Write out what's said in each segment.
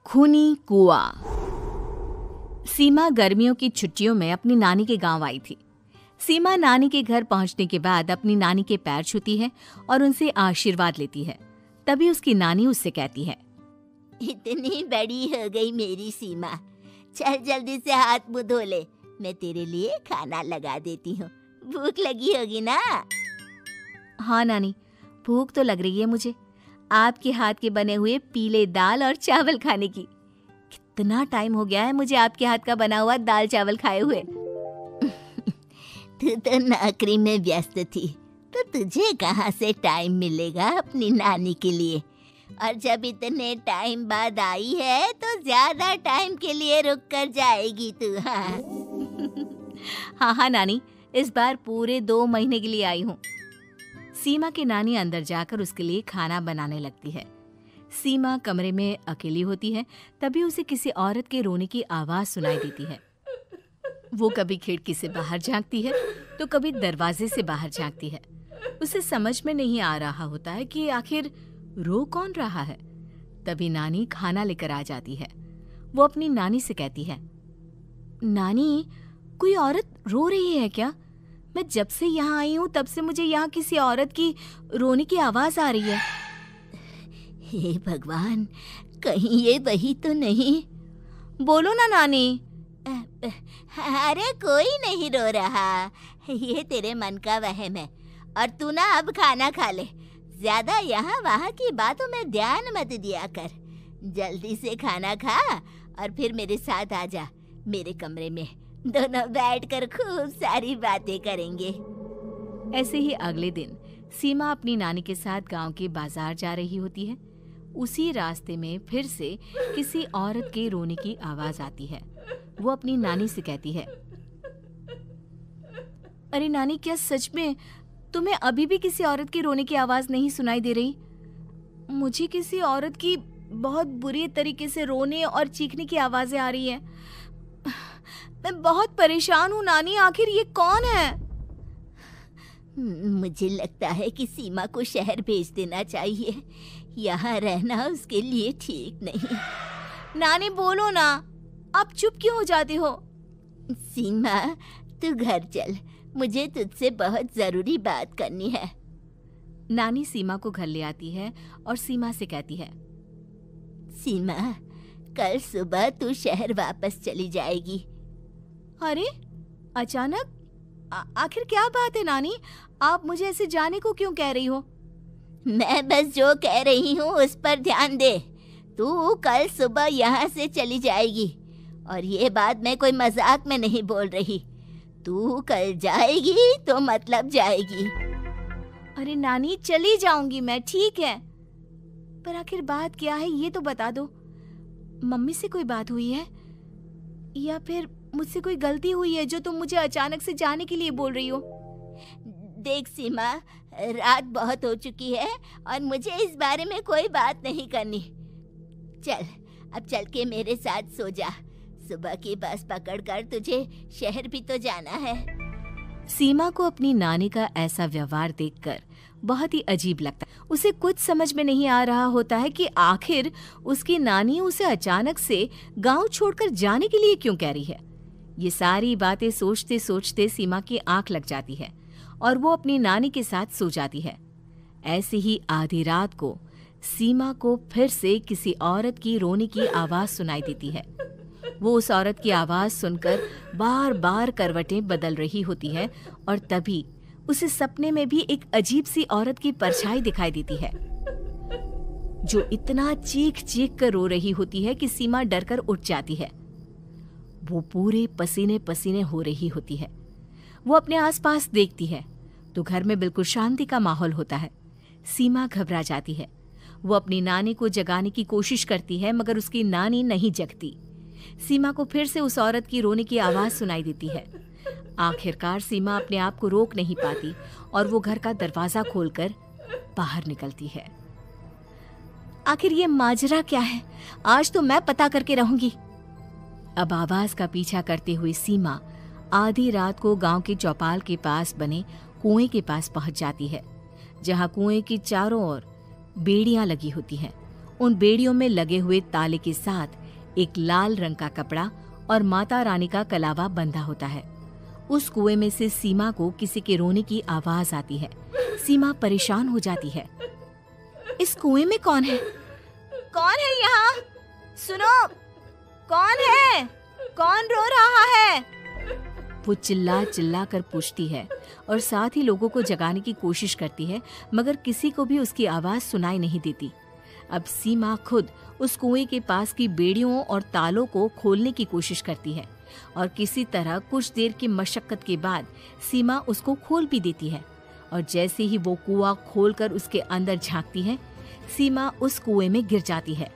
खूनी कुआं। सीमा गर्मियों की छुट्टियों में अपनी नानी के गांव आई थी। सीमा नानी के घर पहुंचने के बाद अपनी नानी के पैर छूती है और उनसे आशीर्वाद लेती है। तभी उसकी नानी उससे कहती है, इतनी बड़ी हो गई मेरी सीमा, चल जल्दी से हाथ मुंह धो ले, मैं तेरे लिए खाना लगा देती हूँ। भूख लगी होगी ना? हाँ नानी, भूख तो लग रही है मुझे, आपके हाथ के बने हुए पीले दाल और चावल खाने की। कितना टाइम हो गया है मुझे आपके हाथ का बना हुआ दाल चावल खाए हुए। तू तो नौकरी में व्यस्त थी, तो तुझे कहाँ से टाइम मिलेगा अपनी नानी के लिए? और जब इतने टाइम बाद आई है तो ज्यादा टाइम के लिए रुक कर जाएगी तू। हाँ नानी, इस बार पूरे 2 महीने के लिए आई हूँ। सीमा की नानी अंदर जाकर उसके लिए खाना बनाने लगती है। सीमा कमरे में अकेली होती है, तभी उसे किसी औरत के रोने की आवाज सुनाई देती है। वो कभी खिड़की से बाहर झांकती है तो कभी दरवाजे से बाहर झांकती है। उसे समझ में नहीं आ रहा होता है कि आखिर रो कौन रहा है। तभी नानी खाना लेकर आ जाती है। वो अपनी नानी से कहती है, नानी, कोई औरत रो रही है क्या? मैं जब से यहाँ आई हूँ तब से मुझे यहाँ किसी औरत की रोने की आवाज आ रही है। हे भगवान, कहीं ये वही तो नहीं? बोलो ना नानी। अरे कोई नहीं रो रहा, ये तेरे मन का वहम है। और तू ना अब खाना खा ले, ज्यादा यहाँ वहाँ की बातों में ध्यान मत दिया कर। जल्दी से खाना खा और फिर मेरे साथ आ जा मेरे कमरे में, दोनों बैठकर खूब सारी बातें करेंगे। ऐसे ही अगले दिन सीमा अपनी नानी के साथ गांव के बाजार जा रही होती है। उसी रास्ते में फिर से किसी औरत के रोने की आवाज आती है। वो अपनी नानी से कहती है, अरे नानी, क्या सच में तुम्हें अभी भी किसी औरत के रोने की आवाज नहीं सुनाई दे रही? मुझे किसी औरत की बहुत बुरी तरीके से रोने और चीखने की आवाजें आ रही हैं। मैं बहुत परेशान हूँ नानी, आखिर ये कौन है? मुझे लगता है कि सीमा को शहर भेज देना चाहिए, यहाँ रहना उसके लिए ठीक नहीं। नानी बोलो ना, आप चुप क्यों हो जाती हो? सीमा, तू घर चल, मुझे तुझसे बहुत जरूरी बात करनी है। नानी सीमा को घर ले आती है और सीमा से कहती है, सीमा, कल सुबह तू शहर वापस चली जाएगी। अरे अचानक? आखिर क्या बात है नानी, आप मुझे ऐसे जाने को क्यों कह रही हो? मैं बस जो कह रही हूँ उस पर ध्यान दे। तू कल सुबह यहाँ से चली जाएगी, और ये बात मैं कोई मजाक में नहीं बोल रही। तू कल जाएगी तो मतलब जाएगी। अरे नानी, चली जाऊंगी मैं, ठीक है, पर आखिर बात क्या है ये तो बता दो। मम्मी से कोई बात हुई है या फिर मुझसे कोई गलती हुई है जो तुम मुझे अचानक से जाने के लिए बोल रही हो? देख सीमा, रात बहुत हो चुकी है और मुझे इस बारे में कोई बात नहीं करनी। चल, अब चल के मेरे साथ सो जा। सुबह की बस पकड़कर तुझे शहर भी तो जाना है। सीमा को अपनी नानी का ऐसा व्यवहार देखकर बहुत ही अजीब लगता है। उसे कुछ समझ में नहीं आ रहा होता है कि आखिर उसकी नानी उसे अचानक से गांव छोड़कर जाने के लिए क्यों कह रही है। ये सारी बातें सोचते सोचते सीमा की आंख लग जाती है और वो अपनी नानी के साथ सो जाती है। ऐसे ही आधी रात को सीमा को फिर से किसी औरत की रोने की आवाज सुनाई देती है। वो उस औरत की आवाज सुनकर बार बार करवटें बदल रही होती है और तभी उसे सपने में भी एक अजीब सी औरत की परछाई दिखाई देती है, जो इतना चीख चीख कर रो रही होती है कि सीमा डरकर उठ जाती है। वो पूरे पसीने पसीने हो रही होती है। वो अपने आसपास देखती है तो घर में बिल्कुल शांति का माहौल होता है। सीमा घबरा जाती है। वो अपनी नानी को जगाने की कोशिश करती है, मगर उसकी नानी नहीं जगती। सीमा को फिर से उस औरत की रोने की आवाज सुनाई देती है। आखिरकार सीमा अपने आप को रोक नहीं पाती और वो घर का दरवाजा खोलकर बाहर निकलती है। आखिर ये माजरा क्या है? आज तो मैं पता करके रहूंगी। अब आवाज का पीछा करते हुए सीमा आधी रात को गांव के चौपाल के पास बने कुएं के पास पहुंच जाती है, जहां कुएं की चारों ओर बेड़ियां लगी होती हैं। उन बेड़ियों में लगे हुए ताले के साथ एक लाल रंग का कपड़ा और माता रानी का कलावा बंधा होता है। उस कुएं में से सीमा को किसी के रोने की आवाज आती है। सीमा परेशान हो जाती है। इस कुएं में कौन है? कौन है यहाँ? सुनो, कौन है? कौन रो रहा है? वो चिल्ला चिल्ला कर पूछती है और साथ ही लोगों को जगाने की कोशिश करती है, मगर किसी को भी उसकी आवाज सुनाई नहीं देती। अब सीमा खुद उस कुएं के पास की बेड़ियों और तालों को खोलने की कोशिश करती है और किसी तरह कुछ देर की मशक्कत के बाद सीमा उसको खोल भी देती है। और जैसे ही वो कुआं खोलकर उसके अंदर झांकती है, सीमा उस कुएं में गिर जाती है।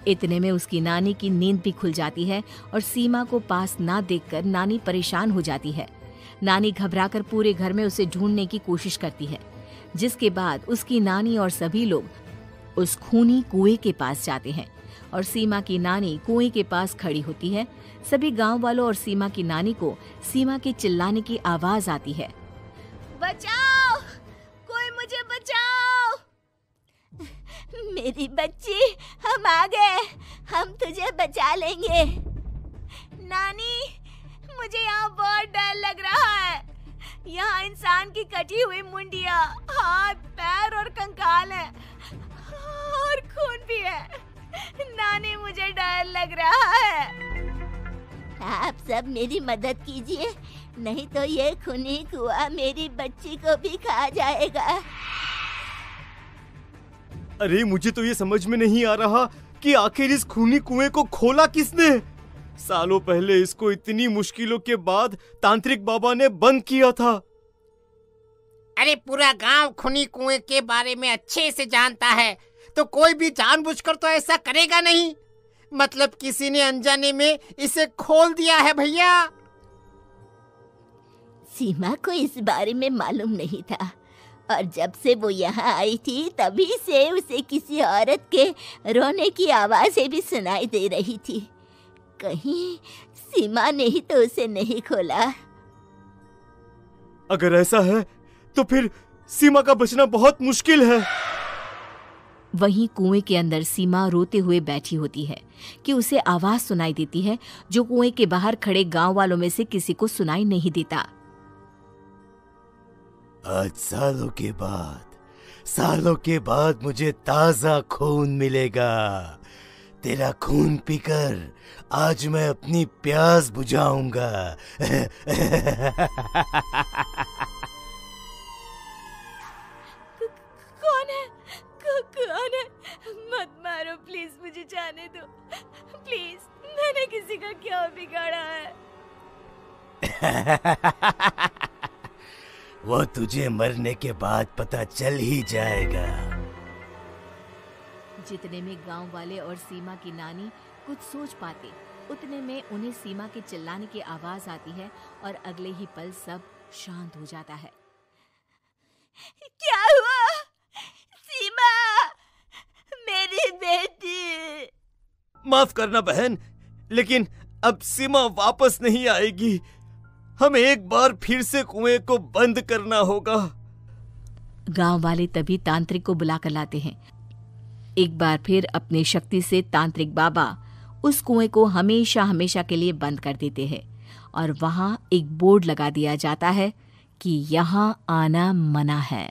इतने में उसकी नानी की नींद भी खुल जाती है और सीमा को पास ना देखकर नानी परेशान हो जाती है। नानी घबराकर पूरे घर में उसे ढूंढने की कोशिश करती है, जिसके बाद उसकी नानी और सभी लोग उस खूनी कुएं के पास जाते हैं और सीमा की नानी कुएं के पास खड़ी होती है। सभी गांव वालों और सीमा की नानी को सीमा के चिल्लाने की आवाज आती है। बचाओ, कोई मुझे बचाओ। मेरी बच्ची, हम आ गए, हम तुझे बचा लेंगे। नानी, मुझे यहाँ बहुत डर लग रहा है। यहाँ इंसान की कटी हुई मुंडिया, हाथ, पैर और कंकाल है और खून भी है। नानी, मुझे डर लग रहा है। आप सब मेरी मदद कीजिए, नहीं तो ये खूनी कुआं मेरी बच्ची को भी खा जाएगा। अरे मुझे तो ये समझ में नहीं आ रहा कि आखिर इस खूनी कुएं को खोला किसने। सालों पहले इसको इतनी मुश्किलों के बाद तांत्रिक बाबा ने बंद किया था। अरे पूरा गांव खूनी कुएं के बारे में अच्छे से जानता है, तो कोई भी जानबूझकर तो ऐसा करेगा नहीं। मतलब किसी ने अनजाने में इसे खोल दिया है भैया। सीमा को इस बारे में मालूम नहीं था और जब से वो यहाँ आई थी तभी से उसे किसी औरत के रोने की आवाज़ें भी सुनाई दे रही थी। कहीं सीमा ने ही तो उसे नहीं खोला। अगर ऐसा है तो फिर सीमा का बचना बहुत मुश्किल है। वहीं कुएं के अंदर सीमा रोते हुए बैठी होती है कि उसे आवाज सुनाई देती है जो कुएं के बाहर खड़े गांव वालों में से किसी को सुनाई नहीं देता। आज सालों के बाद मुझे ताजा खून मिलेगा। तेरा खून पीकर आज मैं अपनी प्यास बुझाऊंगा। कौन है? मत मारो प्लीज, मुझे जाने दो प्लीज। मैंने किसी का क्या बिगाड़ा है? वो तुझे मरने के बाद पता चल ही जाएगा। जितने में गांव वाले और सीमा की नानी कुछ सोच पाते, उतने में उन्हें सीमा के चिल्लाने की आवाज आती है और अगले ही पल सब शांत हो जाता है। क्या हुआ? सीमा, मेरी बेटी। माफ करना बहन, लेकिन अब सीमा वापस नहीं आएगी। हमें एक बार फिर से कुएं को बंद करना होगा। गांव वाले तभी तांत्रिक को बुलाकर लाते हैं। एक बार फिर अपनी शक्ति से तांत्रिक बाबा उस कुएं को हमेशा हमेशा के लिए बंद कर देते हैं और वहां एक बोर्ड लगा दिया जाता है कि यहाँ आना मना है।